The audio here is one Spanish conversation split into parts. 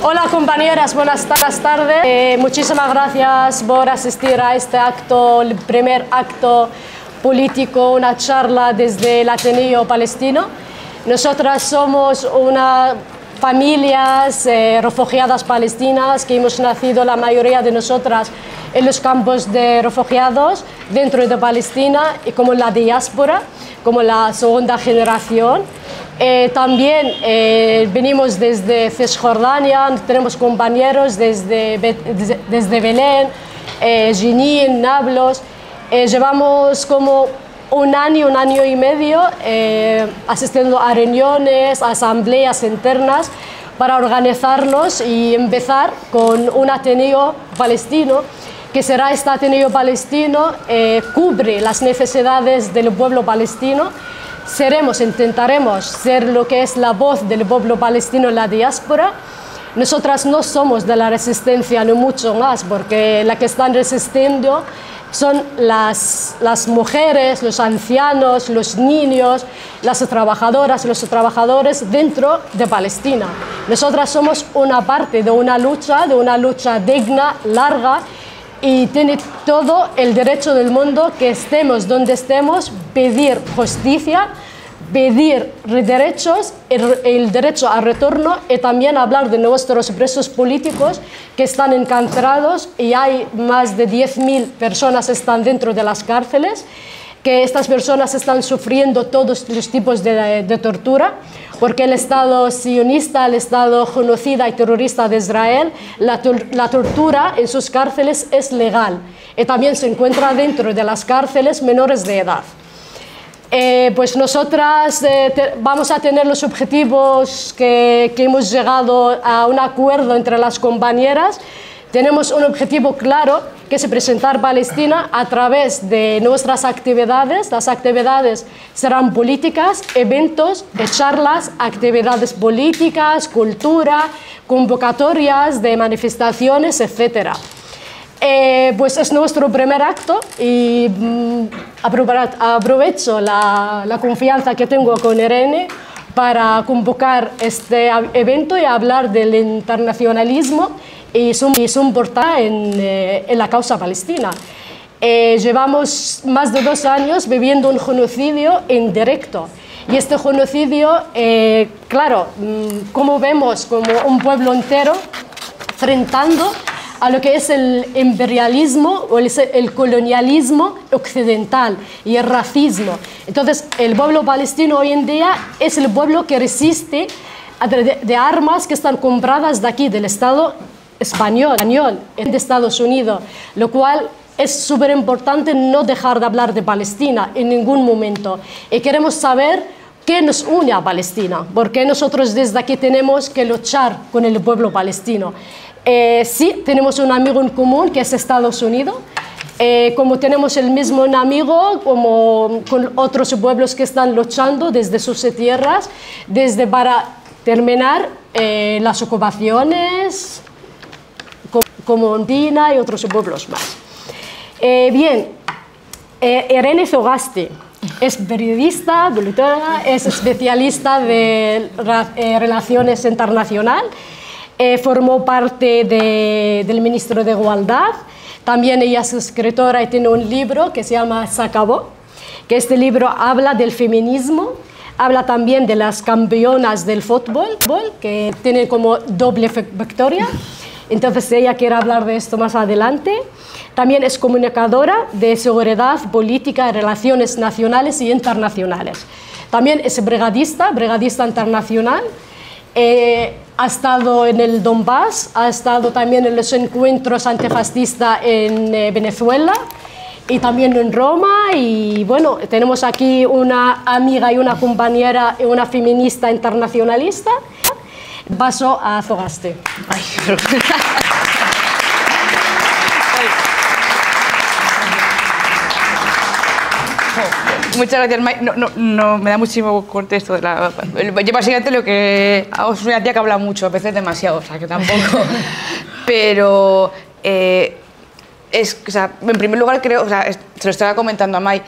Hola compañeras, buenas tardes. Muchísimas gracias por asistir a este acto, el primer acto político, una charla desde el Ateneo Palestino. Nosotras somos una familias refugiadas palestinas que hemos nacido, la mayoría de nosotras, en los campos de refugiados dentro de Palestina y como la diáspora, como la segunda generación. También venimos desde Cisjordania, tenemos compañeros desde Belén, Jenin, Nablus. Llevamos como un año y medio asistiendo a reuniones, a asambleas internas para organizarnos y empezar con un Ateneo palestino, que será este Ateneo palestino, cubre las necesidades del pueblo palestino. Intentaremos ser lo que es la voz del pueblo palestino en la diáspora. Nosotras no somos de la resistencia, ni mucho más, porque la que están resistiendo son las mujeres, los ancianos, los niños, las trabajadoras, los trabajadores dentro de Palestina. Nosotras somos una parte de una lucha digna, larga, y tiene todo el derecho del mundo que estemos donde estemos, pedir justicia, pedir derechos, el derecho a retorno y también hablar de nuestros presos políticos que están encarcelados y hay más de 10.000 personas que están dentro de las cárceles, que estas personas están sufriendo todos los tipos de tortura, porque el Estado sionista, el Estado genocida y terrorista de Israel, la tortura en sus cárceles es legal y también se encuentra dentro de las cárceles menores de edad. Pues nosotras vamos a tener los objetivos que hemos llegado a un acuerdo entre las compañeras. Tenemos un objetivo claro, que es presentar Palestina a través de nuestras actividades. Las actividades serán políticas, eventos, charlas, actividades políticas, cultura, convocatorias de manifestaciones, etc. Pues es nuestro primer acto y aprovecho la confianza que tengo con Irene para convocar este evento y hablar del internacionalismo y su importancia en la causa palestina. Llevamos más de 2 años viviendo un genocidio en directo y este genocidio, claro, como vemos como un pueblo entero enfrentando a lo que es el imperialismo o el colonialismo occidental y el racismo. Entonces, el pueblo palestino hoy en día es el pueblo que resiste de armas que están compradas de aquí, del Estado español, de Estados Unidos, lo cual es súper importante no dejar de hablar de Palestina en ningún momento. Y queremos saber qué nos une a Palestina, porque nosotros desde aquí tenemos que luchar con el pueblo palestino. Sí, tenemos un amigo en común que es Estados Unidos, como tenemos el mismo amigo como con otros pueblos que están luchando desde sus tierras, para terminar las ocupaciones, como Andina y otros pueblos más. Bien, Irene Zogasti es periodista, politóloga, es especialista de relaciones internacionales. Formó parte del Ministerio de Igualdad. También ella es escritora y tiene un libro que se llama Se acabó, que este libro habla del feminismo, habla también de las campeonas del fútbol, que tienen como doble victoria. Entonces ella quiere hablar de esto más adelante. También es comunicadora de seguridad, política, relaciones nacionales y internacionales. También es brigadista internacional. Ha estado en el Donbass, ha estado también en los encuentros antifascistas en Venezuela y también en Roma. Y bueno, tenemos aquí una amiga y una compañera, una feminista internacionalista. Paso a Zogasti. Muchas gracias, Mai. No, me da muchísimo corte esto de la... Yo básicamente lo que hago es una tía que habla mucho, a veces demasiado, o sea, que tampoco... Pero, o sea, en primer lugar creo, o sea, se lo estaba comentando a Mai,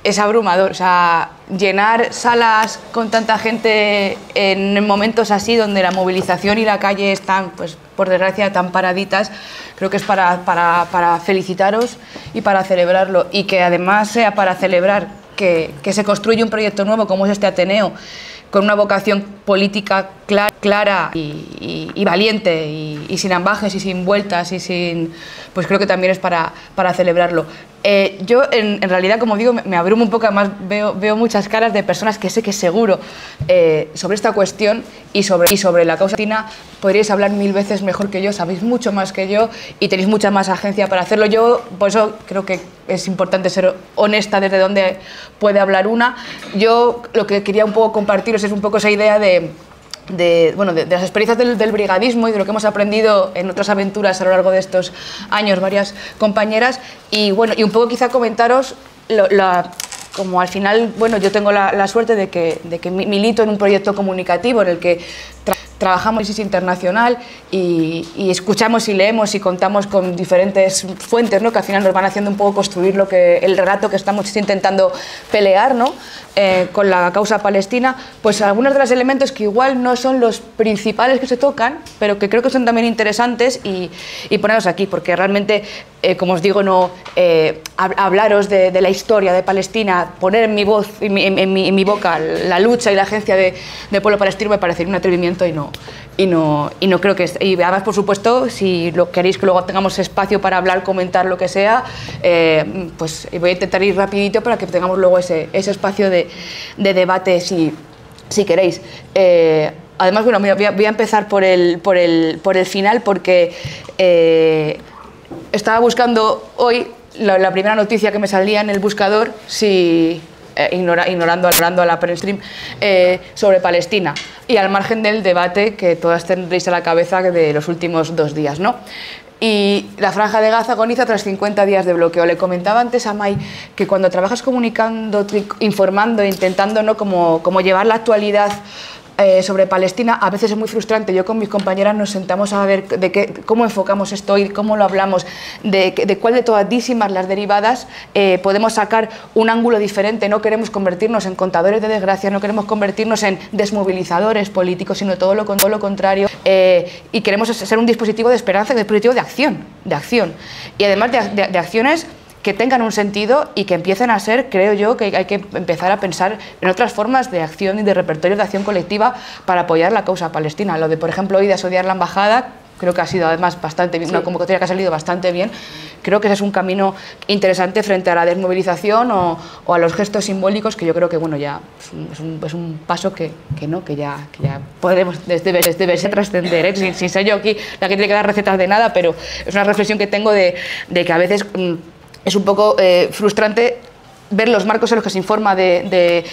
es abrumador. O sea, llenar salas con tanta gente en momentos así, donde la movilización y la calle están, pues, por desgracia, tan paraditas, creo que es para felicitaros y para celebrarlo. Y que además sea para celebrar que se construye un proyecto nuevo como es este Ateneo, con una vocación política clara y valiente y sin ambajes y sin vueltas y sin... Pues creo que también es para celebrarlo. Yo, en realidad, como digo, me abrumo un poco, además veo muchas caras de personas que sé que seguro sobre esta cuestión y sobre la causa palestina podríais hablar 1000 veces mejor que yo, sabéis mucho más que yo y tenéis mucha más agencia para hacerlo. Yo, por eso creo que es importante ser honesta desde donde puede hablar una. Yo lo que quería un poco compartiros es un poco esa idea de las experiencias del brigadismo y de lo que hemos aprendido en otras aventuras a lo largo de estos años, varias compañeras, y bueno, y un poco quizá comentaros como al final, bueno, yo tengo la suerte de que milito en un proyecto comunicativo en el que trabajamos en crisis internacional y escuchamos y leemos y contamos con diferentes fuentes, ¿no?, que al final nos van haciendo un poco construir el relato que estamos intentando pelear, ¿no?, con la causa palestina. Pues algunos de los elementos que igual no son los principales que se tocan, pero que creo que son también interesantes y ponerlos aquí, porque realmente, como os digo, no hablaros de la historia de Palestina, poner en mi voz, en mi boca la lucha y la agencia del pueblo palestino me parecería un atrevimiento y no creo que... Y además, por supuesto, si lo queréis que luego tengamos espacio para hablar, comentar, lo que sea, pues voy a intentar ir rapidito para que tengamos luego ese espacio de debate si queréis. Además, bueno, voy a empezar por el final, porque estaba buscando hoy la primera noticia que me salía en el buscador, ignorando a la Pressstream, sobre Palestina, y al margen del debate que todas tendréis a la cabeza de los últimos 2 días, ¿no? Y la Franja de Gaza agoniza tras 50 días de bloqueo. Le comentaba antes a Mai que cuando trabajas comunicando, informando, intentando, ¿no?, como llevar la actualidad sobre Palestina, a veces es muy frustrante. Yo con mis compañeras nos sentamos a ver cómo enfocamos esto hoy, cómo lo hablamos, de cuál de todísimas las derivadas podemos sacar un ángulo diferente. No queremos convertirnos en contadores de desgracias, no queremos convertirnos en desmovilizadores políticos, sino todo lo contrario, y queremos ser un dispositivo de esperanza, un dispositivo de acción, y además de acciones que tengan un sentido y que empiecen a ser, creo yo, que hay que empezar a pensar en otras formas de acción y de repertorios de acción colectiva para apoyar la causa palestina. Lo de, por ejemplo, hoy de asediar la embajada, creo que ha sido además bastante bien, sí, una convocatoria que ha salido bastante bien. Creo que ese es un camino interesante frente a la desmovilización o a los gestos simbólicos, que yo creo que, bueno, ya es un paso que ya podemos debe ser trascender, ¿eh? Sin ser yo aquí la que tiene que dar recetas de nada, pero es una reflexión que tengo de que a veces es un poco frustrante ver los marcos en los que se informa del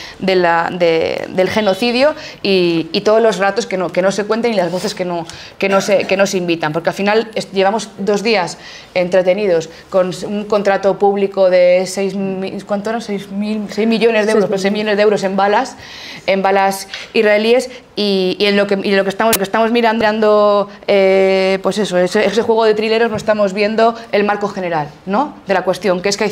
genocidio y todos los relatos que no se cuenten y las voces que no se invitan, porque al final llevamos 2 días entretenidos con un contrato público de 6 millones de euros, 6 millones de euros en balas israelíes, y en lo que estamos mirando, pues eso, ese juego de trileros, no estamos viendo el marco general, ¿no?, de la cuestión, que es que hay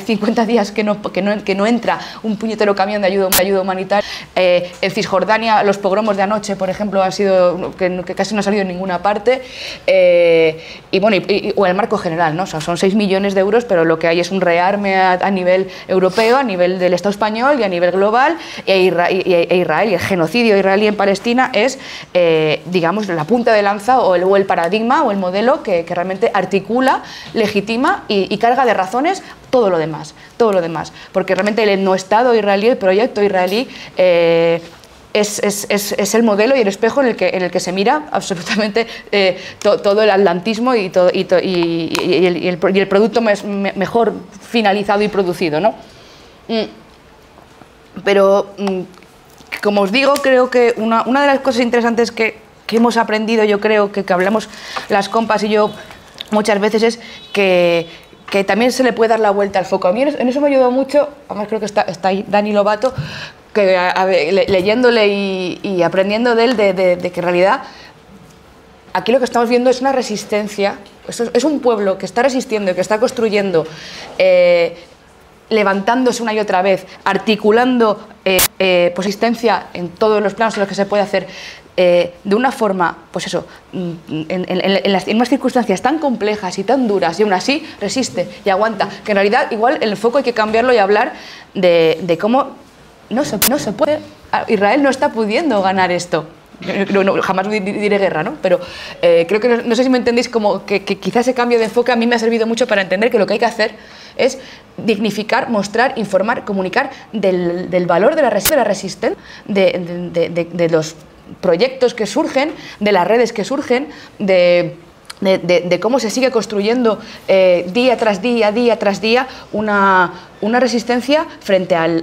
50 días que no entra un puñetero camión de ayuda humanitaria. En Cisjordania, los pogromos de anoche, por ejemplo, han sido que casi no ha salido en ninguna parte, y bueno, o el marco general, ¿no? O sea, son 6 millones de euros, pero lo que hay es un rearme a nivel europeo, a nivel del Estado español y a nivel global, e Israel, y el genocidio israelí en Palestina es, digamos, la punta de lanza o el paradigma o el modelo que realmente articula, legitima y carga de razones todo lo demás, porque realmente el no-estado israelí, el proyecto israelí, es el modelo y el espejo en el que se mira absolutamente todo el atlantismo y el producto mejor finalizado y producido, ¿no? Pero, como os digo, creo que una de las cosas interesantes que hemos aprendido, yo creo que hablamos las compas y yo muchas veces, es que también se le puede dar la vuelta al foco. A mí en eso me ayudó mucho, además creo que está ahí Dani Lobato, que leyéndole y aprendiendo de él, de que en realidad aquí lo que estamos viendo es una resistencia, es un pueblo que está resistiendo y que está construyendo levantándose una y otra vez, articulando posistencia en todos los planos en los que se puede hacer, de una forma, pues eso, en unas circunstancias tan complejas y tan duras, y aún así resiste y aguanta, que en realidad igual el enfoque hay que cambiarlo y hablar de cómo no se puede, Israel no está pudiendo ganar esto. Jamás diré guerra, ¿no? Pero creo que, no sé si me entendéis, como que quizás ese cambio de enfoque a mí me ha servido mucho para entender que lo que hay que hacer es dignificar, mostrar, informar, comunicar del valor de la resistencia, de los proyectos que surgen, de las redes que surgen, de cómo se sigue construyendo día tras día, día tras día, una resistencia frente al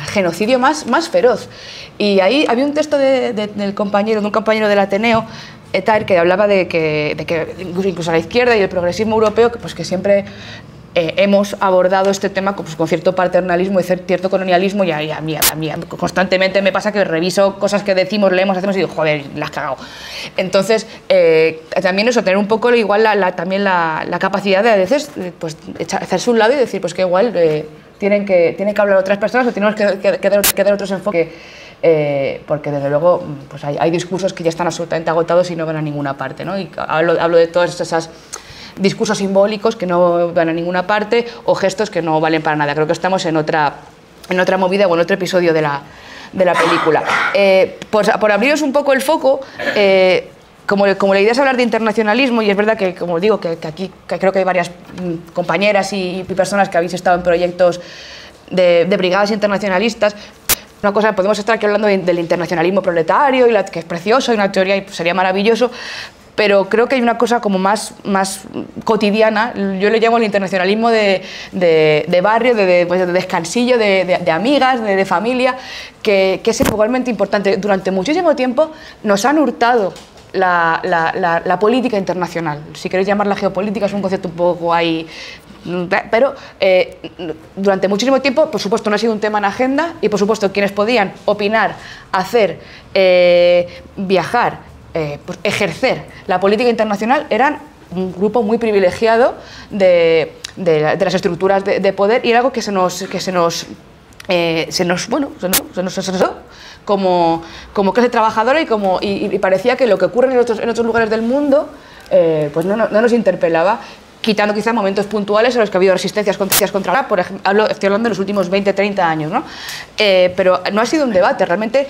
genocidio más feroz. Y ahí había un texto de un compañero del Ateneo, Etar, que hablaba de que incluso a la izquierda y el progresismo europeo, que siempre hemos abordado este tema con cierto paternalismo y cierto colonialismo, y a mí constantemente me pasa que reviso cosas que decimos, leemos, hacemos y digo, joder, la has cagado. Entonces, también eso, tener un poco igual también la capacidad de a veces pues, hacerse un lado y decir pues que igual tienen que hablar otras personas o tenemos que dar otros enfoques. Porque desde luego pues hay discursos que ya están absolutamente agotados y no van a ninguna parte, ¿no? Y hablo de todas esas discursos simbólicos que no van a ninguna parte o gestos que no valen para nada. Creo que estamos en otra movida o en otro episodio de la película. Por abriros un poco el foco, como la idea es hablar de internacionalismo, y es verdad que, como digo, que aquí que creo que hay varias compañeras y personas que habéis estado en proyectos de brigadas internacionalistas. Una cosa, podemos estar aquí hablando del internacionalismo proletario, que es precioso, y una teoría y sería maravilloso, pero creo que hay una cosa como más cotidiana. Yo le llamo el internacionalismo de barrio, de descansillo, de amigas, de familia, que es igualmente importante. Durante muchísimo tiempo nos han hurtado la política internacional. Si queréis llamarla geopolítica, es un concepto un poco ahí, pero durante muchísimo tiempo, por supuesto, no ha sido un tema en agenda, y por supuesto quienes podían opinar, hacer, viajar, pues ejercer la política internacional eran un grupo muy privilegiado de las estructuras de poder, y era algo que se nos como clase trabajadora, y parecía que lo que ocurre en otros lugares del mundo pues no nos interpelaba, quitando quizá momentos puntuales en los que ha habido resistencias contra por ejemplo, estoy hablando de los últimos 20, 30 años, ¿no? Pero no ha sido un debate, realmente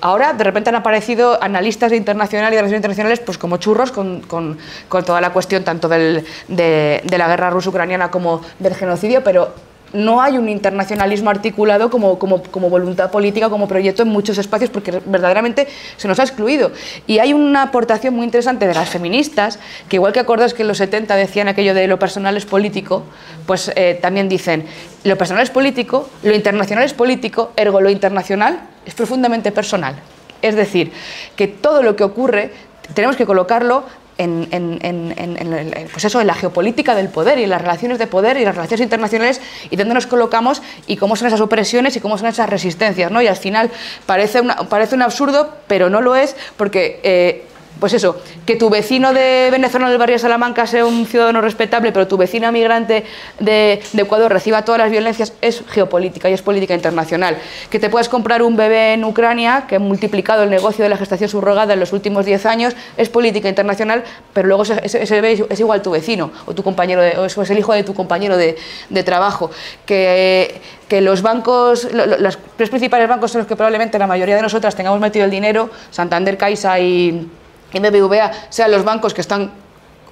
ahora de repente han aparecido analistas de internacional y de relaciones internacionales pues como churros con toda la cuestión tanto de la guerra ruso-ucraniana como del genocidio, pero no hay un internacionalismo articulado como voluntad política, como proyecto en muchos espacios, porque verdaderamente se nos ha excluido. Y hay una aportación muy interesante de las feministas, que igual que acordáis que en los 70 decían aquello de lo personal es político, pues también dicen, lo personal es político, lo internacional es político, ergo lo internacional es profundamente personal. Es decir, que todo lo que ocurre tenemos que colocarlo pues eso, en la geopolítica del poder y en las relaciones de poder y las relaciones internacionales, y dónde nos colocamos y cómo son esas opresiones y cómo son esas resistencias, ¿no? Y al final parece un absurdo, pero no lo es, porque pues eso, que tu vecino de venezolano del barrio de Salamanca sea un ciudadano respetable, pero tu vecina migrante de Ecuador reciba todas las violencias, es geopolítica y es política internacional. Que te puedas comprar un bebé en Ucrania, que ha multiplicado el negocio de la gestación subrogada en los últimos 10 años, es política internacional, pero luego ese bebé es igual tu vecino o tu compañero, o es el hijo de tu compañero de trabajo. Que los bancos, los tres principales bancos en los que probablemente la mayoría de nosotras tengamos metido el dinero, Santander, Caixa y BBVA, sean los bancos que están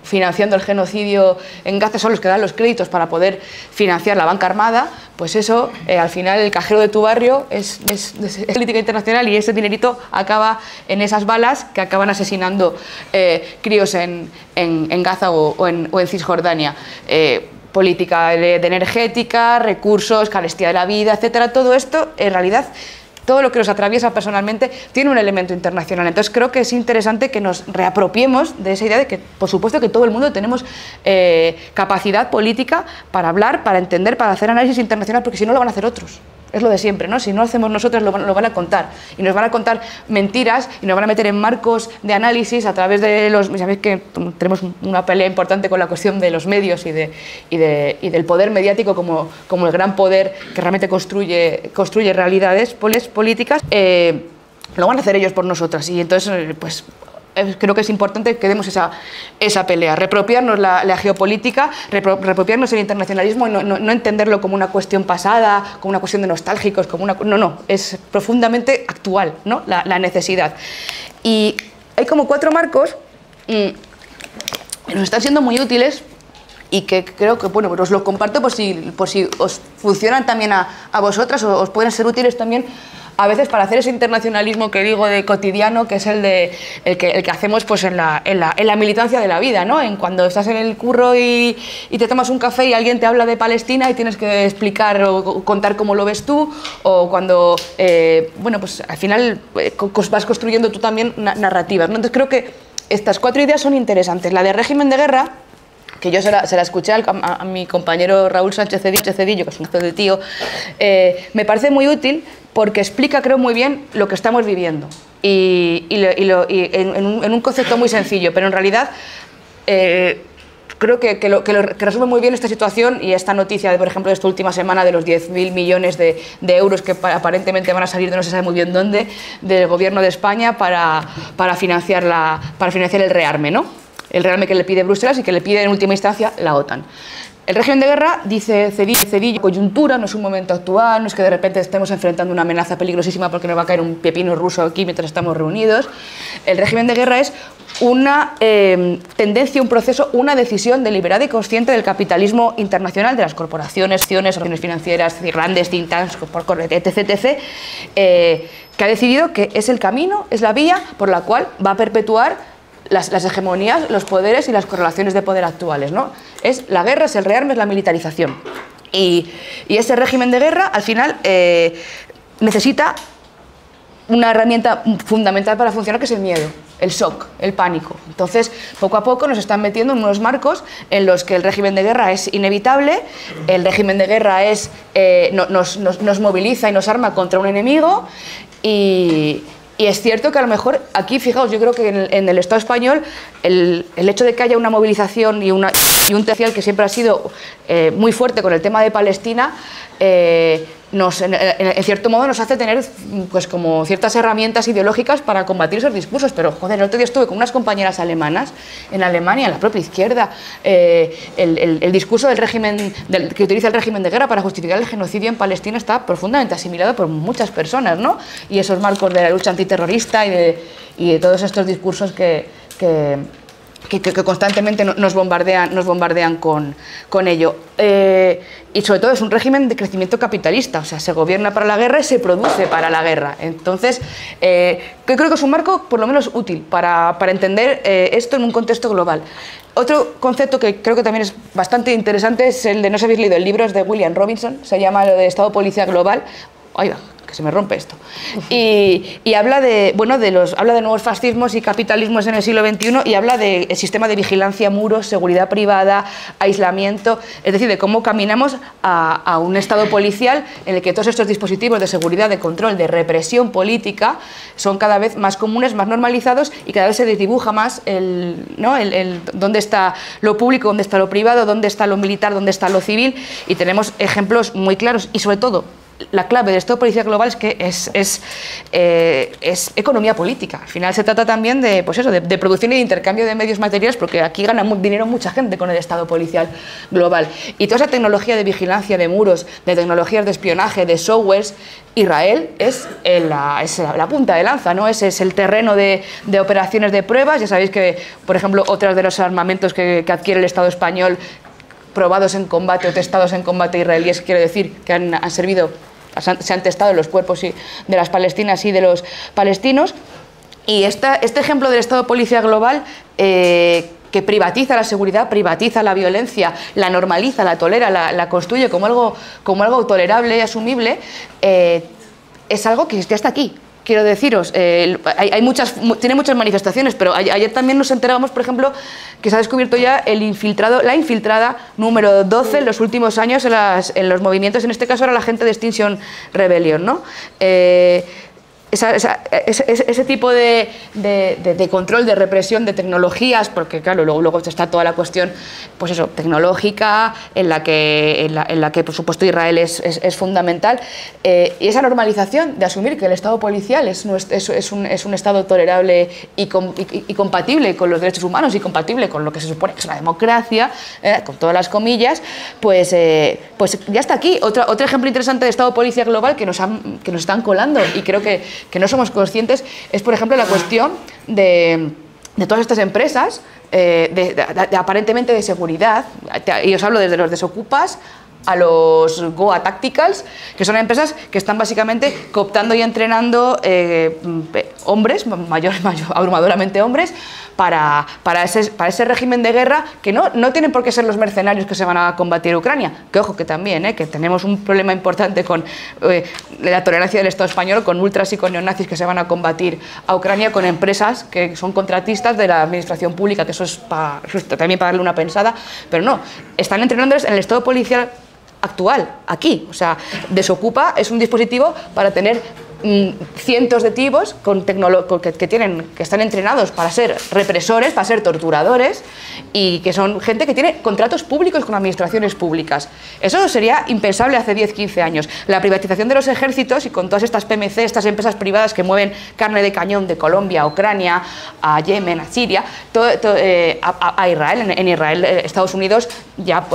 financiando el genocidio en Gaza, son los que dan los créditos para poder financiar la banca armada, pues eso, al final el cajero de tu barrio es política internacional, y ese dinerito acaba en esas balas que acaban asesinando críos en Gaza o en Cisjordania. Política de energética, recursos, carestía de la vida, etcétera. Todo esto, en realidad, todo lo que nos atraviesa personalmente tiene un elemento internacional. Entonces creo que es interesante que nos reapropiemos de esa idea de que, por supuesto, que todo el mundo tenemos capacidad política para hablar, para entender, para hacer análisis internacional, porque si no lo van a hacer otros. es lo de siempre, ¿no? Si no lo hacemos nosotros, lo van a contar. Y nos van a contar mentiras y nos van a meter en marcos de análisis a través de los... Sabéis que tenemos una pelea importante con la cuestión de los medios y del poder mediático como el gran poder que realmente construye realidades políticas. Lo van a hacer ellos por nosotras. Y entonces, pues... creo que es importante que demos esa pelea, reapropiarnos la geopolítica, reapropiarnos el internacionalismo y no entenderlo como una cuestión pasada, como una cuestión de nostálgicos, no, es profundamente actual, ¿no? La necesidad. Y hay como 4 marcos que nos están siendo muy útiles y que creo que, bueno, os lo comparto por si os funcionan también a vosotras o os pueden ser útiles también a veces para hacer ese internacionalismo que digo de cotidiano, que es el que hacemos pues en la militancia de la vida, ¿no? En cuando estás en el curro y te tomas un café y alguien te habla de Palestina y tienes que explicar o contar cómo lo ves tú, o cuando, bueno, pues al final vas construyendo tú también narrativas, ¿no? Entonces creo que estas 4 ideas son interesantes. La de régimen de guerra, que yo se la escuché a mi compañero Raúl Sánchez Cedillo, que es un de tío, me parece muy útil porque explica, creo, muy bien lo que estamos viviendo y en un concepto muy sencillo, pero en realidad creo que resume muy bien esta situación y esta noticia, por ejemplo, de esta última semana de los 10.000 millones de euros que aparentemente van a salir de no se sabe muy bien dónde, del Gobierno de España para financiar el rearme, ¿no? El rearme que le pide Bruselas y que le pide en última instancia la OTAN. El régimen de guerra, dice Cedillo, coyuntura, no es un momento actual, no es que de repente estemos enfrentando una amenaza peligrosísima porque nos va a caer un pepino ruso aquí mientras estamos reunidos. El régimen de guerra es una tendencia, un proceso, una decisión deliberada y consciente del capitalismo internacional, de las corporaciones, organizaciones financieras, grandes think tanks, etc., que ha decidido que es el camino, es la vía por la cual va a perpetuar las hegemonías, los poderes y las correlaciones de poder actuales, ¿no? Es la guerra, es el rearme, es la militarización. Y ese régimen de guerra, al final, necesita una herramienta fundamental para funcionar, que es el miedo, el shock, el pánico. Entonces, poco a poco nos están metiendo en unos marcos en los que el régimen de guerra es inevitable, el régimen de guerra nos moviliza y nos arma contra un enemigo y es cierto que a lo mejor aquí, fijaos, yo creo que en el Estado español el hecho de que haya una movilización y un tercial que siempre ha sido muy fuerte con el tema de Palestina, en cierto modo nos hace tener pues como ciertas herramientas ideológicas para combatir esos discursos. Pero joder, el otro día estuve con unas compañeras alemanas en Alemania, en la propia izquierda, el discurso del régimen que utiliza el régimen de guerra para justificar el genocidio en Palestina está profundamente asimilado por muchas personas, ¿no? Y esos marcos de la lucha antiterrorista y de todos estos discursos que constantemente nos bombardean con ello. Y sobre todo es un régimen de crecimiento capitalista, o sea, se gobierna para la guerra y se produce para la guerra. Entonces, creo que es un marco por lo menos útil para entender esto en un contexto global. Otro concepto que creo que también es bastante interesante es el de, no sé si habéis leído el libro, es de William Robinson, se llama lo de Estado Policial Global. Ahí va, que se me rompe esto. Y habla habla de nuevos fascismos y capitalismos en el siglo XXI y habla del sistema de vigilancia, muros, seguridad privada, aislamiento, es decir, de cómo caminamos a un Estado policial en el que todos estos dispositivos de seguridad, de control, de represión política son cada vez más comunes, más normalizados y cada vez se desdibuja más dónde está lo público, dónde está lo privado, dónde está lo militar, dónde está lo civil, y tenemos ejemplos muy claros y sobre todo la clave del Estado policial global es que es economía política. Al final se trata también de producción y de intercambio de medios materiales, porque aquí gana dinero mucha gente con el Estado policial global. Y toda esa tecnología de vigilancia, de muros, de tecnologías de espionaje, de softwares, Israel es la punta de lanza, ¿no? Es el terreno de operaciones de pruebas. Ya sabéis que, por ejemplo, otros de los armamentos que adquiere el Estado español, probados en combate o testados en combate israelíes, quiero decir, que han servido, se han testado en los cuerpos de las palestinas y de los palestinos. Y este ejemplo del Estado policial global, que privatiza la seguridad, privatiza la violencia, la normaliza, la tolera, la construye como algo tolerable y asumible, es algo que ya está aquí. quiero deciros, tiene muchas manifestaciones, pero ayer también nos enterábamos, por ejemplo, que se ha descubierto ya la infiltrada número 12 en los últimos años en los movimientos, en este caso era la gente de Extinction Rebellion, ¿no? Ese tipo de control, de represión de tecnologías, porque claro, luego está toda la cuestión, pues eso, tecnológica, en la que por supuesto Israel es fundamental, y esa normalización de asumir que el Estado policial es un Estado tolerable y compatible con los derechos humanos y compatible con lo que se supone que es una democracia, con todas las comillas, pues ya está aquí. Otro ejemplo interesante de Estado policial global que nos están colando, y creo que no somos conscientes, es por ejemplo la cuestión de todas estas empresas aparentemente de seguridad, y os hablo desde los desocupas a los Goa Tacticals, que son empresas que están básicamente cooptando y entrenando hombres, abrumadoramente hombres, para ese régimen de guerra, que no tienen por qué ser los mercenarios que se van a combatir Ucrania, que ojo que también, que tenemos un problema importante con la tolerancia del Estado español, con ultras y con neonazis que se van a combatir a Ucrania, con empresas que son contratistas de la administración pública, que eso es también para darle una pensada, pero no, están entrenándoles en el Estado policial actual, aquí. O sea, Desocupa es un dispositivo para tener cientos de tipos que están entrenados para ser represores, para ser torturadores, y que son gente que tiene contratos públicos con administraciones públicas. Eso sería impensable hace 10-15 años. La privatización de los ejércitos y con todas estas PMC, estas empresas privadas que mueven carne de cañón de Colombia a Ucrania, a Yemen, a Siria, a Israel. En Israel, Estados Unidos ya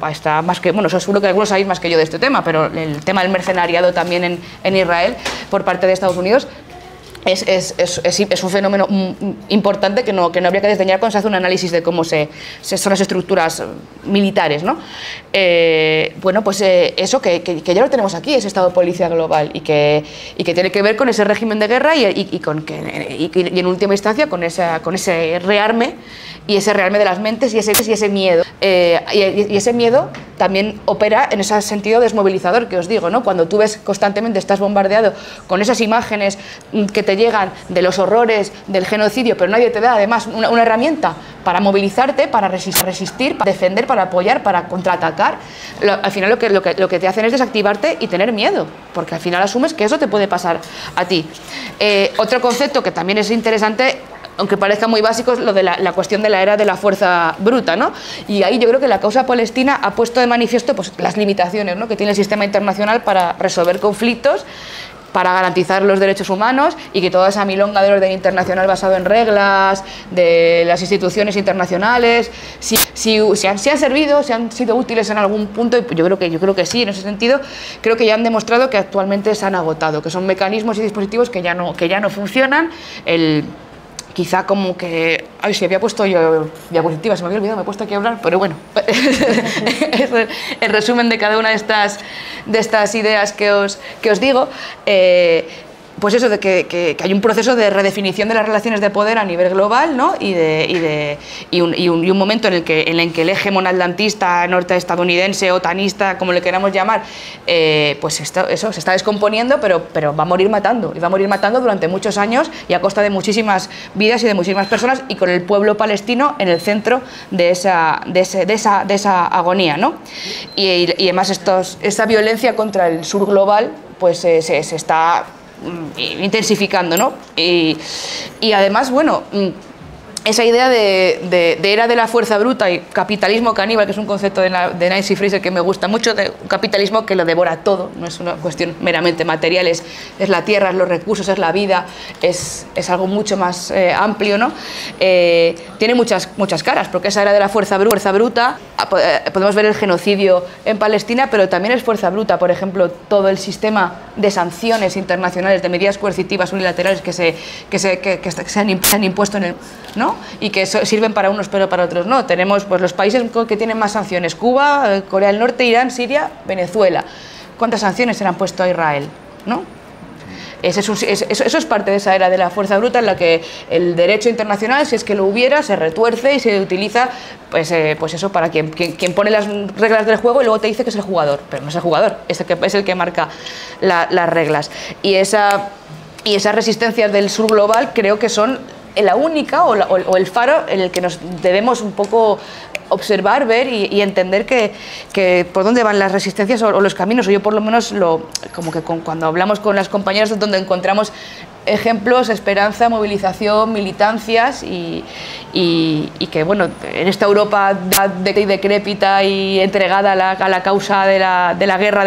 está más que... Bueno, seguro que algunos sabéis más que yo de este tema, pero el tema del mercenariado también en Israel por parte de Estados Unidos es un fenómeno importante que no habría que desdeñar cuando se hace un análisis de cómo son las estructuras militares, ¿no? Bueno, pues eso que ya lo tenemos aquí, ese Estado policial global, y que tiene que ver con ese régimen de guerra y en última instancia con ese rearme, y ese rearme de las mentes y ese miedo. Y ese miedo también opera en ese sentido desmovilizador que os digo, ¿no? Cuando tú ves constantemente, estás bombardeado con esas imágenes que te llegan de los horrores del genocidio, pero nadie te da además una herramienta para movilizarte, para resistir, para defender, para apoyar, para contraatacar. Al final lo que te hacen es desactivarte y tener miedo, porque al final asumes que eso te puede pasar a ti. Otro concepto que también es interesante, aunque parezca muy básico, es lo de la cuestión de la era de la fuerza bruta, ¿no? Y ahí yo creo que la causa palestina ha puesto de manifiesto pues, las limitaciones, ¿no?, que tiene el sistema internacional para resolver conflictos, para garantizar los derechos humanos, y que toda esa milonga del orden internacional basado en reglas, de las instituciones internacionales, si han servido, si han sido útiles en algún punto, y yo creo que sí, en ese sentido, creo que ya han demostrado que actualmente se han agotado, que son mecanismos y dispositivos que ya no funcionan. Quizá como que... Ay, si había puesto yo diapositivas, se me había olvidado, me he puesto aquí a hablar, pero bueno, es el resumen de cada una de estas ideas que os digo. Pues eso, de que hay un proceso de redefinición de las relaciones de poder a nivel global, ¿no? y un momento en el que el eje monatlantista, norteestadounidense, otanista, como le queramos llamar, pues eso se está descomponiendo, pero va a morir matando, y va a morir matando durante muchos años y a costa de muchísimas vidas y de muchísimas personas, y con el pueblo palestino en el centro de esa agonía, ¿no? Y además esa violencia contra el sur global pues se está intensificancy, ¿no? Y además, bueno, esa idea de era de la fuerza bruta y capitalismo caníbal, que es un concepto de Nancy Fraser que me gusta mucho, de un capitalismo que lo devora todo, no es una cuestión meramente material, es la tierra, es los recursos, es la vida, es algo mucho más amplio, ¿no? Tiene muchas caras, porque esa era de la fuerza bruta, podemos ver el genocidio en Palestina, pero también es fuerza bruta, por ejemplo, todo el sistema de sanciones internacionales, de medidas coercitivas unilaterales que se han impuesto ¿no? Y que sirven para unos pero para otros no. Tenemos pues, los países que tienen más sanciones: Cuba, Corea del Norte, Irán, Siria, Venezuela. ¿Cuántas sanciones se le han puesto a Israel? ¿No? Eso es parte de esa era de la fuerza bruta, en la que el derecho internacional, si es que lo hubiera, se retuerce y se utiliza pues eso para quien pone las reglas del juego y luego te dice que es el jugador, pero no es el jugador, es el que marca las reglas. Y esa Y esas resistencias del sur global creo que son la única o el faro en el que nos debemos un poco observar, ver y entender que por dónde van las resistencias o los caminos. O yo por lo menos como que cuando hablamos con las compañeras es donde encontramos ejemplos, esperanza, movilización, militancias y que bueno, en esta Europa decrépita y entregada a la causa de la guerra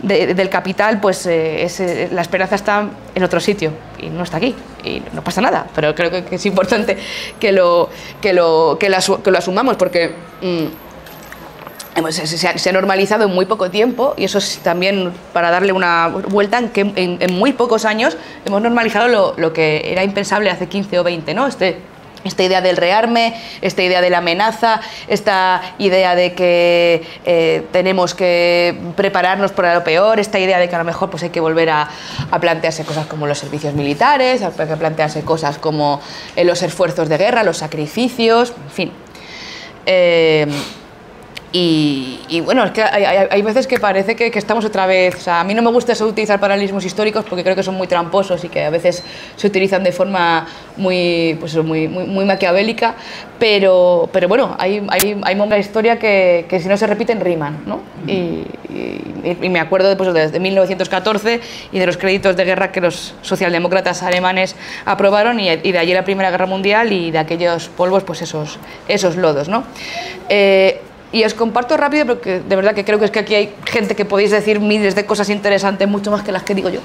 del capital, pues la esperanza está en otro sitio y no está aquí y no pasa nada, pero creo que es importante que lo asumamos porque se ha normalizado en muy poco tiempo y eso es también para darle una vuelta en que en muy pocos años hemos normalizado lo que era impensable hace 15 o 20, ¿no? Esta idea del rearme, esta idea de la amenaza, esta idea de que tenemos que prepararnos para lo peor, esta idea de que a lo mejor pues hay que volver a plantearse cosas como los servicios militares, hay que plantearse cosas como los esfuerzos de guerra, los sacrificios, en fin. Y bueno, es que hay veces que parece que estamos otra vez... O sea, a mí no me gusta eso utilizar paralelismos históricos porque creo que son muy tramposos y que a veces se utilizan de forma muy maquiavélica, pero bueno, hay momentos de la historia que si no se repiten riman, ¿no? Y me acuerdo de 1914 y de los créditos de guerra que los socialdemócratas alemanes aprobaron y de allí la Primera Guerra Mundial y de aquellos polvos, pues esos lodos, ¿no? Y os comparto rápido porque de verdad que creo que es que aquí hay gente que podéis decir miles de cosas interesantes, mucho más que las que digo yo,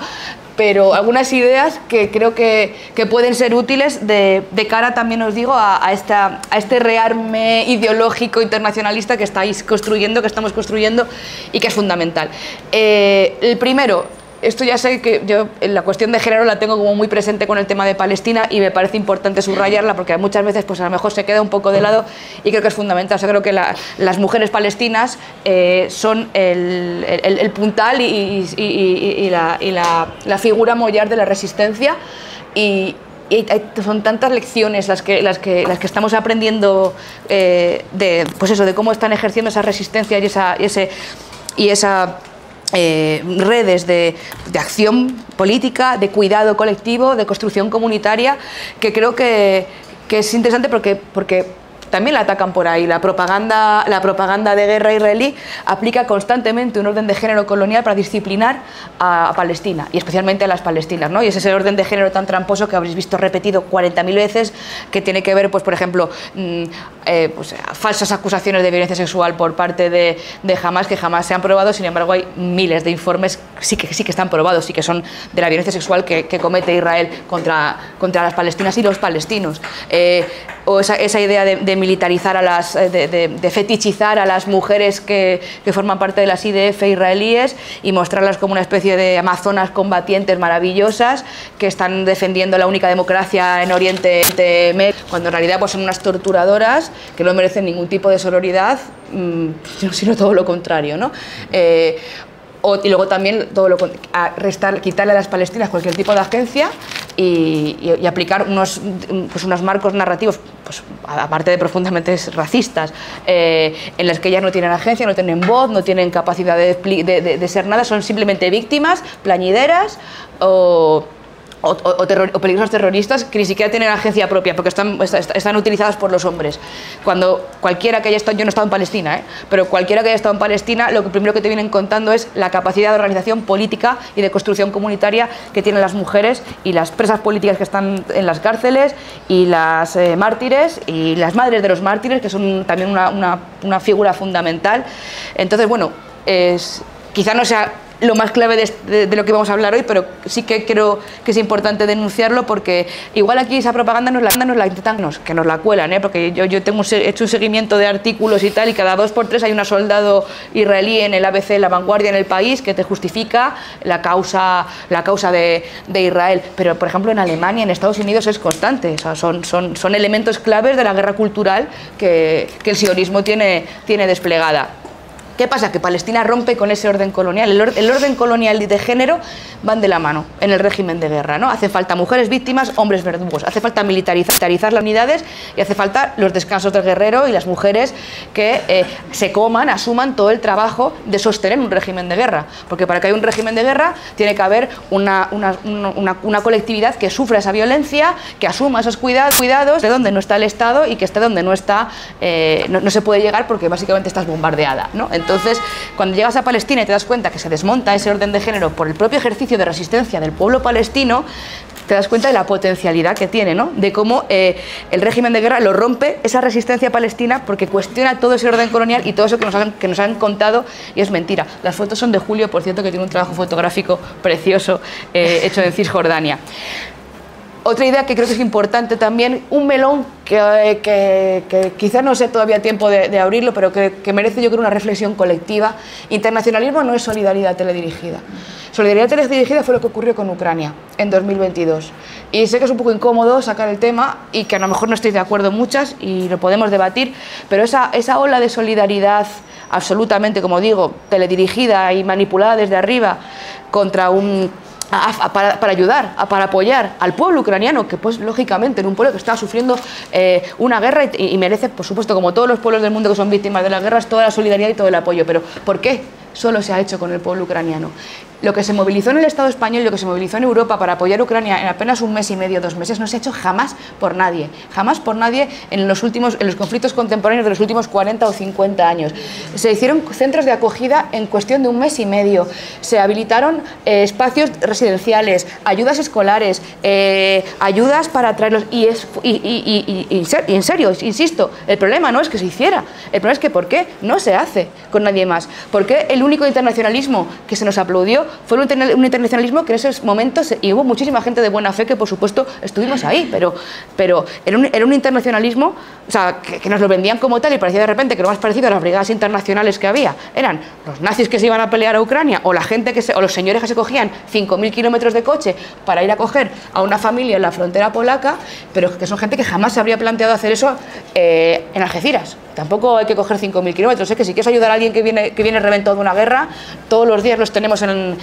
pero algunas ideas que creo que pueden ser útiles de cara también, os digo, a este rearme ideológico internacionalista que estáis construyendo, que estamos construyendo y que es fundamental. El primero, esto ya sé que yo la cuestión de género la tengo como muy presente con el tema de Palestina y me parece importante subrayarla porque muchas veces pues a lo mejor se queda un poco de lado y creo que es fundamental. O sea, creo que las mujeres palestinas son el puntal y la figura mollar de la resistencia y son tantas lecciones las que estamos aprendiendo pues eso, de cómo están ejerciendo esa resistencia y esa redes de acción política, de cuidado colectivo, de construcción comunitaria, que creo que es interesante porque también la atacan por ahí. La propaganda de guerra israelí aplica constantemente un orden de género colonial para disciplinar a Palestina y especialmente a las palestinas, ¿no? Y es ese orden de género tan tramposo que habréis visto repetido 40.000 veces, que tiene que ver, pues, por ejemplo, pues, falsas acusaciones de violencia sexual por parte de Hamas, que jamás se han probado. Sin embargo, hay miles de informes sí que están probados, sí que son de la violencia sexual que comete Israel contra las palestinas y los palestinos. O esa idea de militarizar de fetichizar a las mujeres que forman parte de las IDF israelíes y mostrarlas como una especie de amazonas combatientes maravillosas que están defendiendo la única democracia en Oriente Medio, cuando en realidad pues son unas torturadoras que no merecen ningún tipo de sororidad, sino todo lo contrario, ¿no? Y luego también quitarle a las palestinas cualquier tipo de agencia y aplicar unos marcos narrativos, pues, aparte de profundamente racistas, en los que ellas no tienen agencia, no tienen voz, no tienen capacidad de ser nada, son simplemente víctimas, plañideras o peligrosos terroristas que ni siquiera tienen agencia propia porque están utilizadas por los hombres. Cuando cualquiera que haya estado, yo no he estado en Palestina, pero cualquiera que haya estado en Palestina, lo primero que te vienen contando es la capacidad de organización política y de construcción comunitaria que tienen las mujeres y las presas políticas que están en las cárceles y las mártires y las madres de los mártires, que son también una figura fundamental. Entonces, bueno, quizá no sea lo más clave de lo que vamos a hablar hoy, pero sí que creo que es importante denunciarlo porque igual aquí esa propaganda nos la intentan, que nos la cuelan, porque yo he hecho un seguimiento de artículos y tal, y cada 2 por 3 hay una soldado israelí en el ABC, en La Vanguardia, en El País, que te justifica la causa de Israel. Pero, por ejemplo, en Alemania, en Estados Unidos es constante. O sea, son elementos claves de la guerra cultural que el sionismo tiene desplegada. ¿Qué pasa? Que Palestina rompe con ese orden colonial. El orden colonial y de género van de la mano en el régimen de guerra, ¿no? Hace falta mujeres víctimas, hombres verdugos. Hace falta militarizar las unidades y hace falta los descansos del guerrero y las mujeres que se coman, asuman todo el trabajo de sostener un régimen de guerra. Porque para que haya un régimen de guerra tiene que haber una colectividad que sufra esa violencia, que asuma esos cuidados de donde no está el Estado y que esté donde no está, no se puede llegar porque básicamente estás bombardeada, ¿no? Entonces, cuando llegas a Palestina y te das cuenta que se desmonta ese orden de género por el propio ejercicio de resistencia del pueblo palestino, te das cuenta de la potencialidad que tiene, ¿no? De cómo el régimen de guerra lo rompe esa resistencia palestina porque cuestiona todo ese orden colonial y todo eso que nos han contado y es mentira. Las fotos son de Julio, por cierto, que tiene un trabajo fotográfico precioso hecho en Cisjordania. Otra idea que creo que es importante también, un melón que quizás no sé todavía tiempo de abrirlo, pero que merece yo creo una reflexión colectiva. Internacionalismo no es solidaridad teledirigida. Solidaridad teledirigida fue lo que ocurrió con Ucrania en 2022. Y sé que es un poco incómodo sacar el tema y que a lo mejor no estéis de acuerdo muchas y lo podemos debatir, pero esa ola de solidaridad absolutamente, como digo, teledirigida y manipulada desde arriba contra para ayudar, para apoyar al pueblo ucraniano, que pues lógicamente en un pueblo que está sufriendo una guerra y merece, por supuesto, como todos los pueblos del mundo que son víctimas de las guerras, toda la solidaridad y todo el apoyo. Pero ¿por qué solo se ha hecho con el pueblo ucraniano? Lo que se movilizó en el Estado español y lo que se movilizó en Europa para apoyar a Ucrania en apenas un mes y medio, 2 meses, no se ha hecho jamás por nadie en los conflictos contemporáneos de los últimos 40 o 50 años. Se hicieron centros de acogida en cuestión de un mes y medio, se habilitaron espacios residenciales, ayudas escolares, ayudas para traerlos y en serio, insisto, el problema no es que se hiciera, el problema es que ¿por qué no se hace con nadie más? ¿Por qué el único internacionalismo que se nos aplaudió fue un internacionalismo que en esos momentos, y hubo muchísima gente de buena fe que por supuesto estuvimos ahí, pero era un internacionalismo, o sea, que nos lo vendían como tal y parecía de repente que lo más parecido a las brigadas internacionales que había eran los nazis que se iban a pelear a Ucrania o la gente o los señores que se cogían 5.000 kilómetros de coche para ir a coger a una familia en la frontera polaca, pero que son gente que jamás se habría planteado hacer eso en Algeciras. Tampoco hay que coger 5.000 kilómetros, que si quieres ayudar a alguien que viene reventado de una guerra, todos los días los tenemos en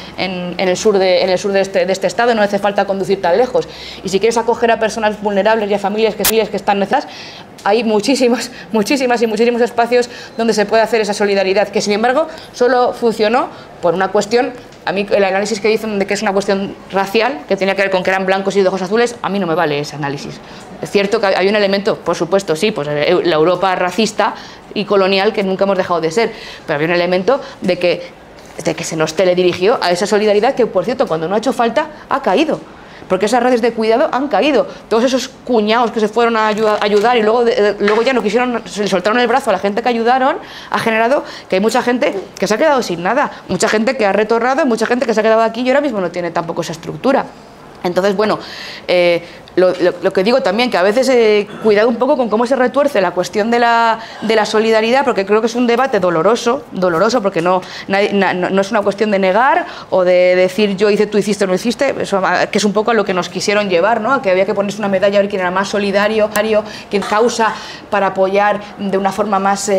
el sur de este estado, no hace falta conducir tan lejos. Y si quieres acoger a personas vulnerables y a familias que están necesitadas, hay muchísimos espacios donde se puede hacer esa solidaridad, que sin embargo solo funcionó por una cuestión. A mí el análisis que dicen de que es una cuestión racial, que tenía que ver con que eran blancos y de ojos azules, a mí no me vale ese análisis. Es cierto que hay un elemento, por supuesto, sí, pues la Europa racista y colonial que nunca hemos dejado de ser, pero había un elemento de que se nos teledirigió a esa solidaridad que, por cierto, cuando no ha hecho falta, ha caído. Porque esas redes de cuidado han caído. Todos esos cuñados que se fueron a ayudar y luego ya no quisieron, se le soltaron el brazo a la gente que ayudaron, ha generado que hay mucha gente que se ha quedado sin nada, mucha gente que ha retornado y mucha gente que se ha quedado aquí y ahora mismo no tiene tampoco esa estructura. Entonces, bueno, lo que digo también, que a veces cuidado un poco con cómo se retuerce la cuestión de la solidaridad, porque creo que es un debate doloroso porque no es una cuestión de negar o de decir yo hice, tú hiciste o no hiciste, eso, que es un poco a lo que nos quisieron llevar, ¿no? A que había que ponerse una medalla a ver quién era más solidario, quién causa para apoyar de una forma más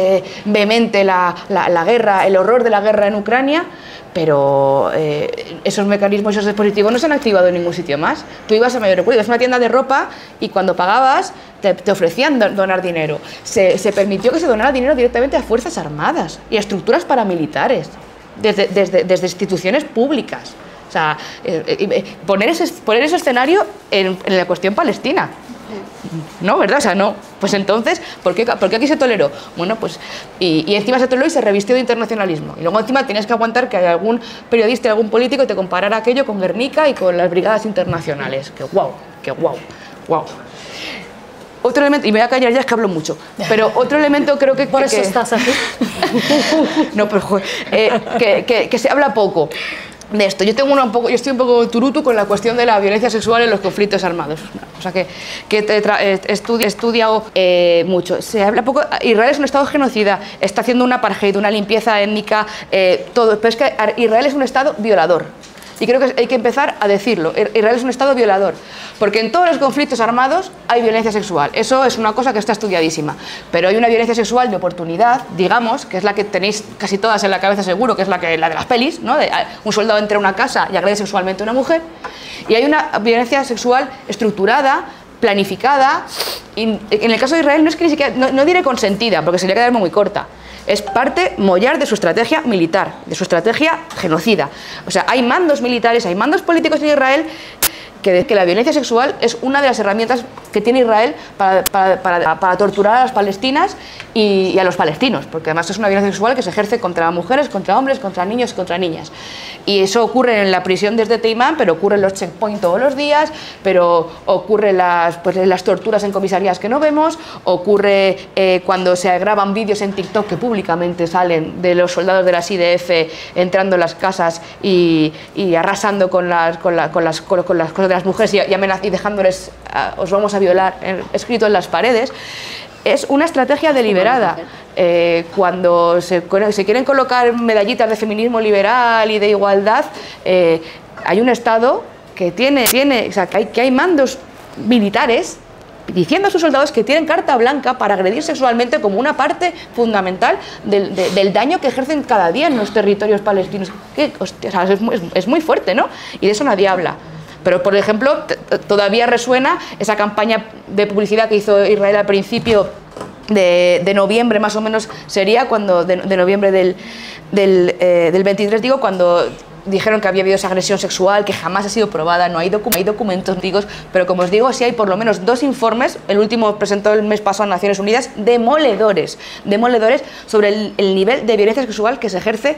vehemente la guerra, el horror de la guerra en Ucrania. Pero esos mecanismos, esos dispositivos no se han activado en ningún sitio más. Tú ibas a Mayor Recuerdo, ibas a una tienda de ropa y cuando pagabas te ofrecían donar dinero. Se permitió que se donara dinero directamente a Fuerzas Armadas y a estructuras paramilitares, desde instituciones públicas. O sea, poner ese escenario en la cuestión palestina. No, ¿verdad? O sea, no. Pues entonces, ¿por qué aquí se toleró? Bueno, pues, y encima se toleró y se revistió de internacionalismo. Y luego encima tienes que aguantar que algún periodista y algún político te comparara aquello con Guernica y con las brigadas internacionales. ¡Qué guau! ¡Qué guau! ¡Guau! Otro elemento, y me voy a callar ya, es que hablo mucho, pero otro elemento creo que... Por eso estás aquí. No, pero que se habla poco de esto. Yo estoy un poco turutu con la cuestión de la violencia sexual en los conflictos armados, o sea que he estudiado mucho. Se habla poco. Israel es un estado genocida, está haciendo una apartheid, una limpieza étnica, todo, pero es que Israel es un estado violador. Y creo que hay que empezar a decirlo. Israel es un Estado violador, porque en todos los conflictos armados hay violencia sexual. Eso es una cosa que está estudiadísima. Pero hay una violencia sexual de oportunidad, digamos, que es la que tenéis casi todas en la cabeza seguro, que es la de las pelis, ¿no? Un soldado entra a una casa y agrede sexualmente a una mujer. Y hay una violencia sexual estructurada, planificada, y en el caso de Israel no es que ni siquiera, no diré consentida, porque sería quedarme muy corta. Es parte mollar de su estrategia militar, de su estrategia genocida. O sea, hay mandos militares, hay mandos políticos en Israel que la violencia sexual es una de las herramientas que tiene Israel para torturar a las palestinas y a los palestinos, porque además es una violencia sexual que se ejerce contra mujeres, contra hombres, contra niños y contra niñas. Y eso ocurre en la prisión desde Teimán, pero ocurre en los checkpoints todos los días, pero ocurre las torturas en comisarías que no vemos, ocurre cuando se graban vídeos en TikTok que públicamente salen de los soldados de las IDF entrando en las casas y arrasando con las cosas de las mujeres y dejándoles os vamos a violar escrito en las paredes. Es una estrategia deliberada. Cuando se quieren colocar medallitas de feminismo liberal y de igualdad, hay un Estado que o sea, que hay mandos militares diciendo a sus soldados que tienen carta blanca para agredir sexualmente como una parte fundamental del daño que ejercen cada día en los territorios palestinos. Hostia, o sea, es muy fuerte, ¿no? Y de eso nadie habla. Pero, por ejemplo, todavía resuena esa campaña de publicidad que hizo Israel al principio de noviembre, más o menos sería, cuando de noviembre del 23, digo, cuando dijeron que había habido esa agresión sexual que jamás ha sido probada, no hay documentos antiguos, pero como os digo, sí hay por lo menos 2 informes, el último presentado el mes pasado en Naciones Unidas, demoledores sobre el nivel de violencia sexual que se ejerce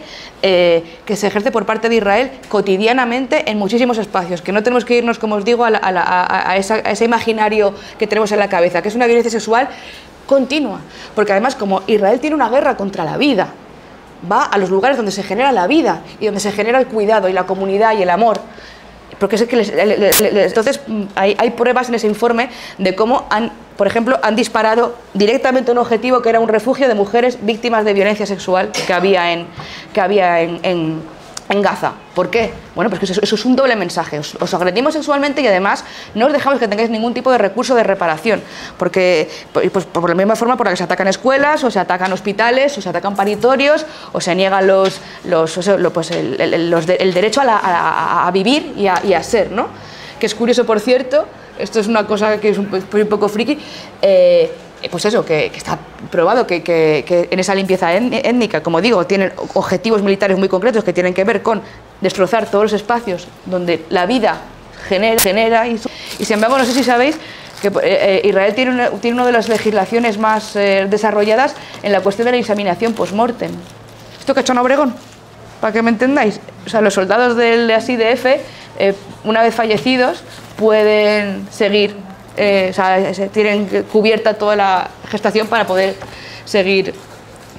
por parte de Israel cotidianamente en muchísimos espacios, que no tenemos que irnos, como os digo, a ese imaginario que tenemos en la cabeza, que es una violencia sexual continua, porque además como Israel tiene una guerra contra la vida, va a los lugares donde se genera la vida y donde se genera el cuidado y la comunidad y el amor, porque es que entonces hay pruebas en ese informe de cómo por ejemplo, han disparado directamente a un objetivo que era un refugio de mujeres víctimas de violencia sexual que había en Gaza. ¿Por qué? Bueno, pues que eso es un doble mensaje. Os agredimos sexualmente y además no os dejamos que tengáis ningún tipo de recurso de reparación, porque pues, por la misma forma por la que se atacan escuelas, o se atacan hospitales, o se atacan paritorios, o se niegan el derecho a vivir y a ser, ¿no? Que es curioso, por cierto, esto es una cosa que es un poco friki, pues eso, que está probado que en esa limpieza étnica, como digo, tienen objetivos militares muy concretos que tienen que ver con destrozar todos los espacios donde la vida genera y sin embargo, no sé si sabéis que Israel tiene una de las legislaciones más desarrolladas en la cuestión de la inseminación post-mortem. ¿Esto que ha hecho en Obregón? Para que me entendáis. O sea, los soldados de las IDF, una vez fallecidos, pueden seguir, o sea, tienen cubierta toda la gestación para poder seguir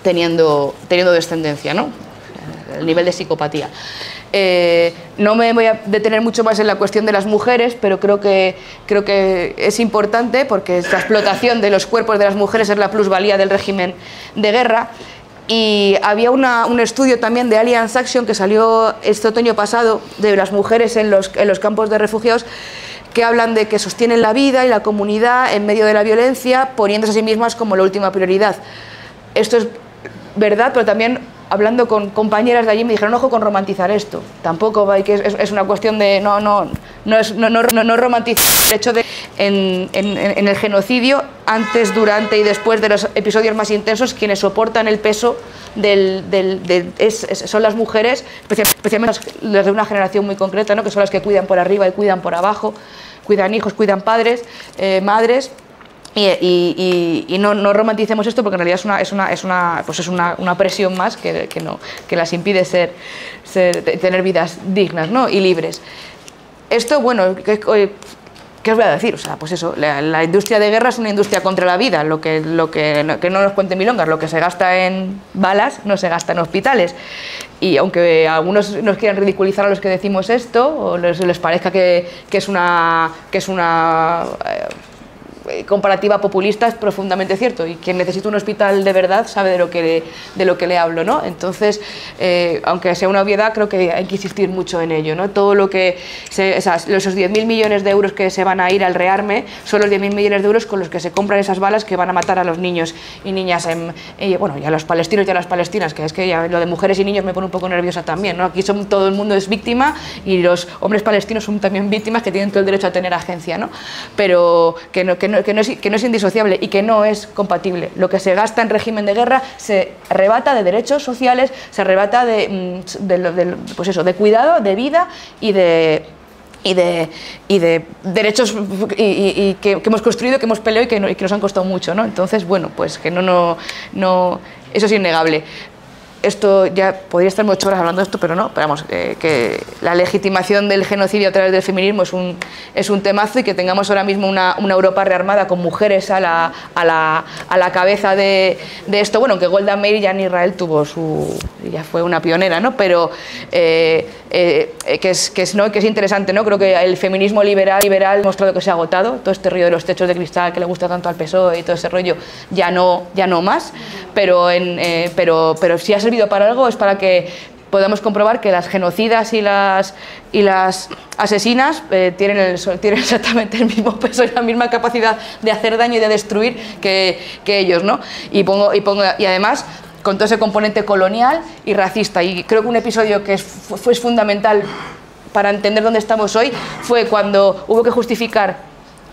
teniendo descendencia, ¿no? El nivel de psicopatía. No me voy a detener mucho más en la cuestión de las mujeres, pero creo que es importante porque esta explotación de los cuerpos de las mujeres es la plusvalía del régimen de guerra. Y había un estudio también de Alliance Action que salió este otoño pasado de las mujeres en los campos de refugiados, que hablan de que sostienen la vida y la comunidad en medio de la violencia, poniéndose a sí mismas como la última prioridad. Esto es verdad, pero también hablando con compañeras de allí me dijeron, ojo con romantizar esto. Tampoco hay que es una cuestión de no romantizar el hecho de en el genocidio, antes, durante y después de los episodios más intensos, quienes soportan el peso son las mujeres, especialmente las de una generación muy concreta, ¿no? Que son las que cuidan por arriba y cuidan por abajo, cuidan hijos, cuidan padres, madres. Y no romanticemos esto, porque en realidad es una presión más que las impide tener vidas dignas, ¿no? Y libres. Esto, bueno, ¿qué os voy a decir? O sea, pues eso, la industria de guerra es una industria contra la vida, que no nos cuenten milongas, lo que se gasta en balas no se gasta en hospitales. Y aunque algunos nos quieran ridiculizar a los que decimos esto, o les parezca que es una comparativa populista es profundamente cierto, y quien necesita un hospital de verdad sabe de lo que le hablo, ¿no? Entonces, aunque sea una obviedad, creo que hay que insistir mucho en ello, ¿no? Todo lo que esos 10.000 millones de euros que se van a ir al rearme son los 10.000 millones de euros con los que se compran esas balas que van a matar a los niños y niñas, bueno, y a los palestinos y a las palestinas, que es que ya lo de mujeres y niños me pone un poco nerviosa también, ¿no? Aquí todo el mundo es víctima y los hombres palestinos son también víctimas que tienen todo el derecho a tener agencia, ¿no? Pero que no es indisociable y que no es compatible. Lo que se gasta en régimen de guerra se arrebata de derechos sociales, se arrebata pues eso, de cuidado, de vida y de derechos que hemos construido, que hemos peleado y que nos han costado mucho, ¿no? Entonces, bueno, pues que no, eso es innegable. Esto ya podría estar 8 horas hablando de esto, pero no, pero vamos, que la legitimación del genocidio a través del feminismo es un temazo, y que tengamos ahora mismo una Europa rearmada con mujeres a la cabeza de esto. Bueno, que Golda Meir ya en Israel ya fue una pionera, ¿no? Pero que es interesante, ¿no? Creo que el feminismo liberal ha mostrado que se ha agotado, todo este rollo de los techos de cristal que le gusta tanto al PSOE y todo ese rollo, ya no más, pero si ha servido para algo es para que podamos comprobar que las genocidas y las asesinas tienen exactamente el mismo peso y la misma capacidad de hacer daño y de destruir que ellos, ¿no? Y además con todo ese componente colonial y racista. Y creo que un episodio que fue fundamental para entender dónde estamos hoy fue cuando hubo que justificar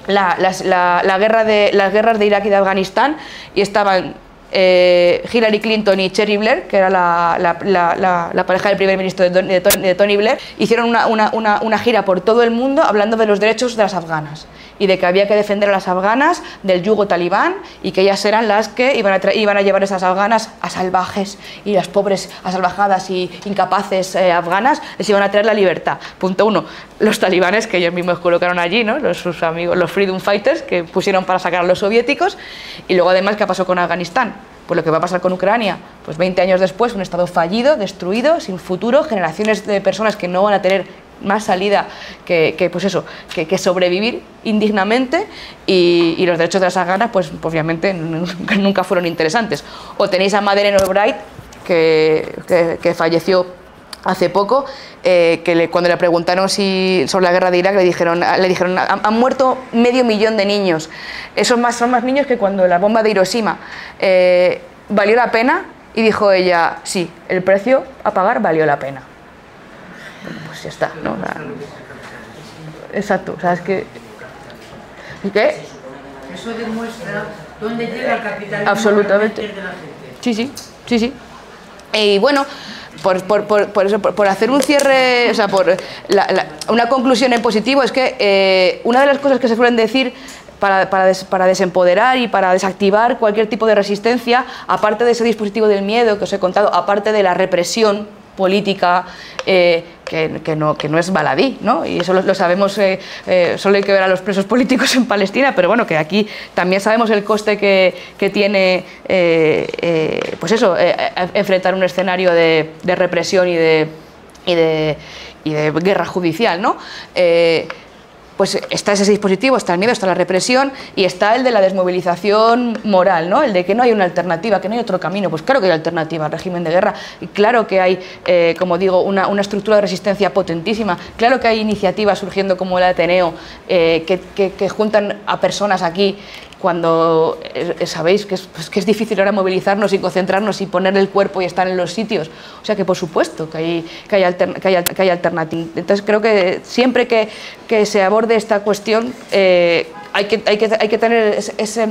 las guerras de Irak y de Afganistán, y estaban Hillary Clinton y Cheryl Blair, que era la pareja del primer ministro de Tony Blair. Hicieron una gira por todo el mundo hablando de los derechos de las afganas y de que había que defender a las afganas del yugo talibán, y que ellas eran las que iban a llevar a esas afganas a salvajes, y las pobres asalvajadas y incapaces afganas les iban a traer la libertad. Punto 1. Los talibanes, que ellos mismos colocaron allí, ¿no? Sus amigos, los Freedom Fighters, que pusieron para sacar a los soviéticos. Y luego además, ¿qué pasó con Afganistán? Pues lo que va a pasar con Ucrania, pues 20 años después, un estado fallido, destruido, sin futuro, generaciones de personas que no van a tener más salida que sobrevivir indignamente, y los derechos de las afganas, pues obviamente nunca fueron interesantes. O tenéis a Madeleine Albright, que falleció hace poco, cuando le preguntaron sobre la guerra de Irak, le dijeron han muerto 500.000 de niños. Son más niños que cuando la bomba de Hiroshima. ¿Valió la pena? Y dijo ella, sí, el precio a pagar valió la pena. Bueno, pues ya está, ¿no? Exacto, o sea, es que... ¿Qué? Eso demuestra dónde llega el capitalismo. Absolutamente. De la gente. Sí. Y bueno, por hacer un cierre, o sea, una conclusión en positivo, es que una de las cosas que se suelen decir para desempoderar y para desactivar cualquier tipo de resistencia, aparte de ese dispositivo del miedo que os he contado, aparte de la represión política, que no es baladí, ¿no? Y eso lo sabemos, solo hay que ver a los presos políticos en Palestina, pero bueno, que aquí también sabemos el coste que tiene pues eso, enfrentar un escenario de represión y de guerra judicial, ¿no? Pues está ese dispositivo, está el miedo, está la represión, y está el de la desmovilización moral, ¿no? El de que no hay una alternativa, que no hay otro camino. Pues claro que hay alternativa al régimen de guerra, y claro que hay, como digo, una estructura de resistencia potentísima. Claro que hay iniciativas surgiendo como el Ateneo, que juntan a personas aquí, cuando sabéis que es difícil ahora movilizarnos y concentrarnos y poner el cuerpo y estar en los sitios. O sea que por supuesto que hay alternativas. Entonces creo que siempre que se aborde esta cuestión hay que tener ese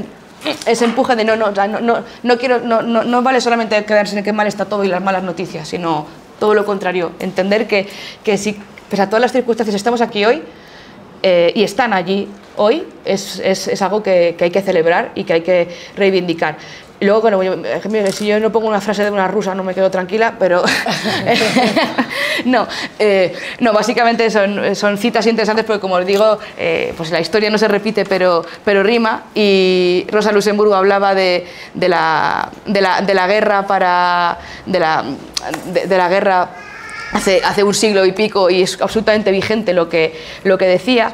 empuje de no vale solamente quedarse en que mal está todo y las malas noticias, sino todo lo contrario, entender que si pese a todas las circunstancias estamos aquí hoy, y están allí hoy, es algo que hay que celebrar y que hay que reivindicar. Y luego, bueno, si yo no pongo una frase de una rusa no me quedo tranquila, pero no, básicamente son citas interesantes porque, como os digo, pues la historia no se repite, pero rima, y Rosa Luxemburgo hablaba de la guerra de la guerra hace un siglo y pico, y es absolutamente vigente lo que decía.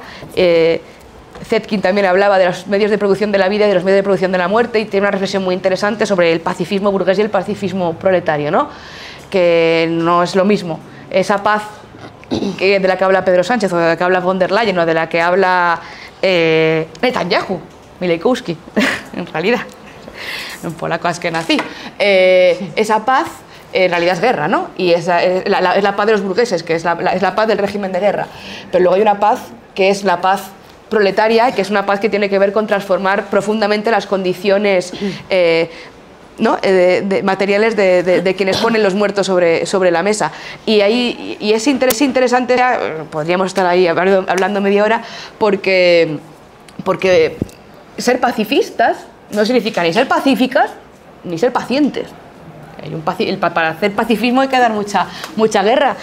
Zetkin también hablaba de los medios de producción de la vida y de los medios de producción de la muerte, y tiene una reflexión muy interesante sobre el pacifismo burgués y el pacifismo proletario, ¿no? Que no es lo mismo. Esa paz de la que habla Pedro Sánchez, o de la que habla von der Leyen, o de la que habla Netanyahu, Milejkowski, en realidad, en polaco es que nací, esa paz en realidad es guerra, ¿no? Y es la paz de los burgueses, que es la paz del régimen de guerra. Pero luego hay una paz que es la paz proletaria, que es una paz que tiene que ver con transformar profundamente las condiciones ¿no? materiales de quienes ponen los muertos sobre la mesa. Y es interesante, podríamos estar ahí hablando media hora, porque ser pacifistas no significa ni ser pacíficas ni ser pacientes. Para hacer pacifismo hay que dar mucha guerra,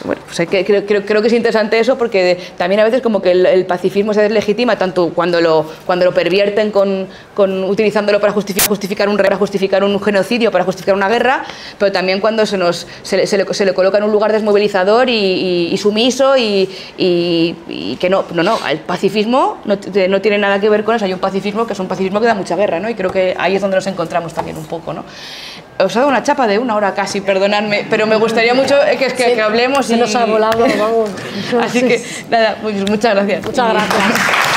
bueno, pues creo que es interesante eso, porque también a veces como que el pacifismo se deslegitima tanto cuando lo pervierten utilizándolo para justificar un genocidio, para justificar una guerra, pero también cuando se le coloca en un lugar desmovilizador y sumiso y que no, el pacifismo no tiene nada que ver con eso. Hay un pacifismo que es un pacifismo que da mucha guerra, ¿no? Y creo que ahí es donde nos encontramos también un poco, ¿no? Os he dado una chapa de 1 hora casi, perdonadme, pero me gustaría mucho que hablemos. Se nos ha volado, vamos. Así que, nada, muchas gracias. Muchas gracias.